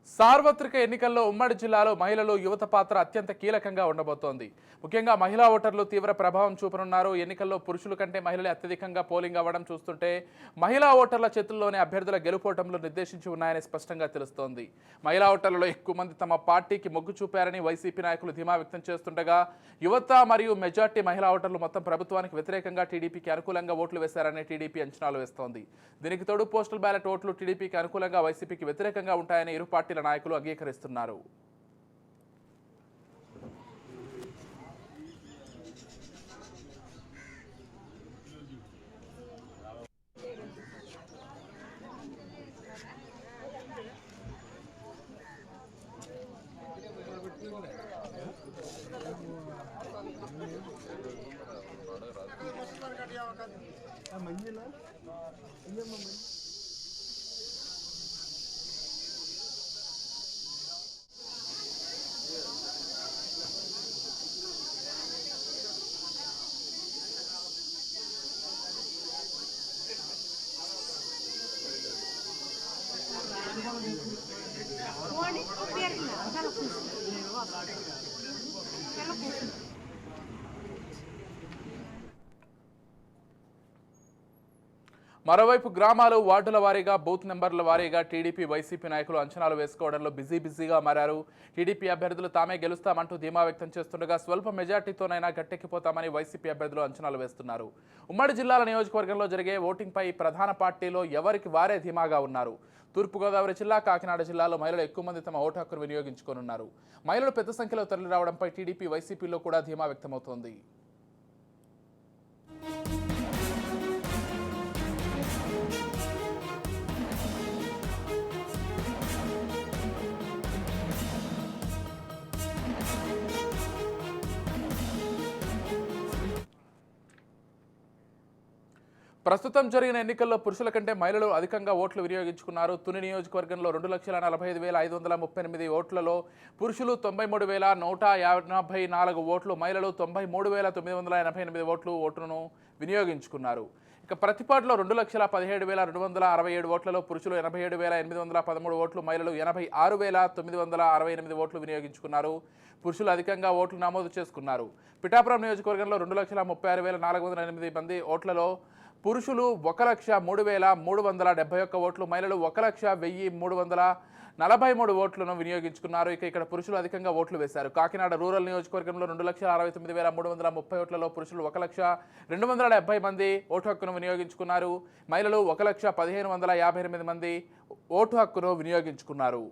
సార్వత్రిక ఎన్నికల్లో ఉమ్మడి జిల్లాలో మహిళలు యువత పాత్ర అత్యంత కీలకంగా ఉండబోతోంది. ముఖ్యంగా మహిళా ఓటర్లు తీవ్ర ప్రభావం చూపనున్నారు. ఎన్నికల్లో పురుషుల కంటే మహిళలే అత్యధికంగా పోలింగ్ అవ్వడం చూస్తుంటే మహిళా ఓటర్ల చేతుల్లోనే అభ్యర్థుల గెలుపోటములు నిర్దేశించి ఉన్నాయని స్పష్టంగా తెలుస్తోంది. మహిళా ఓటర్లలో ఎక్కువ మంది తమ పార్టీకి మొగ్గు చూపారని వైసీపీ నాయకులు ధీమా వ్యక్తం చేస్తుండగా యువత మరియు మెజార్టీ మహిళా ఓటర్లు మొత్తం ప్రభుత్వానికి వ్యతిరేకంగా టీడీపీకి అనుకూలంగా ఓట్లు వేశారని టీడీపీ అంచనాలు వేస్తోంది. దీనికి తోడు పోస్టల్ బ్యాలెట్ ఓట్లు టీడీపీకి అనుకూలంగా వైసీపీకి వ్యతిరేకంగా ఉంటాయని ఇరు పార్టీల నాయకులు అంగీకరిస్తున్నారు. మరోవైపు గ్రామాలు వార్డుల వారీగా బూత్ నెంబర్ల వారీగా టీడీపీ వైసీపీ నాయకులు అంచనాలు వేసుకోవడంలో బిజీగా మారారు. టీడీపీ అభ్యర్థులు తామే గెలుస్తామంటూ ధీమా వ్యక్తం చేస్తుండగా స్వల్ప మెజార్టీతోనైనా గట్టెక్కిపోతామని వైసీపీ అభ్యర్థులు అంచనాలు వేస్తున్నారు. ఉమ్మడి జిల్లాల నియోజకవర్గంలో జరిగే ఓటింగ్పై ప్రధాన పార్టీలో ఎవరికి వారే ధీమాగా ఉన్నారు. తూర్పుగోదావరి జిల్లా, కాకినాడ జిల్లాలో మహిళలు ఎక్కువ మంది తమ ఓటు హక్కును వినియోగించుకోనున్నారు. మహిళలు పెద్ద సంఖ్యలో తరలిరావడంపై టీడీపీ వైసీపీలో కూడా ధీమా వ్యక్తమవుతోంది. ప్రస్తుతం జరిగిన ఎన్నికల్లో పురుషుల కంటే మహిళలు అధికంగా ఓట్లు వినియోగించుకున్నారు. తుని నియోజకవర్గంలో 2,45,538 ఓట్లలో పురుషులు 93,184 ఓట్లు, మహిళలు 93,988 ఓట్లను వినియోగించుకున్నారు. ఇక ప్రతిపాటులో 2,17,267 ఓట్లలో పురుషులు 87,813 ఓట్లు, మహిళలు 86,968 ఓట్లు వినియోగించుకున్నారు. పురుషులు అధికంగా ఓట్లు నమోదు చేసుకున్నారు. పిఠాపురం నియోజకవర్గంలో 2,36,408 మంది ఓట్లలో పురుషులు 1,03,371 ఓట్లు, మహిళలు 1,01,343 ఓట్లను వినియోగించుకున్నారు. ఇక్కడ పురుషులు అధికంగా ఓట్లు వేశారు. కాకినాడ రూరల్ నియోజకవర్గంలో 2,69,330 ఓట్లలో పురుషులు 1,02,270 మంది ఓటు హక్కును వినియోగించుకున్నారు. మహిళలు 1,15,158 మంది ఓటు హక్కును వినియోగించుకున్నారు.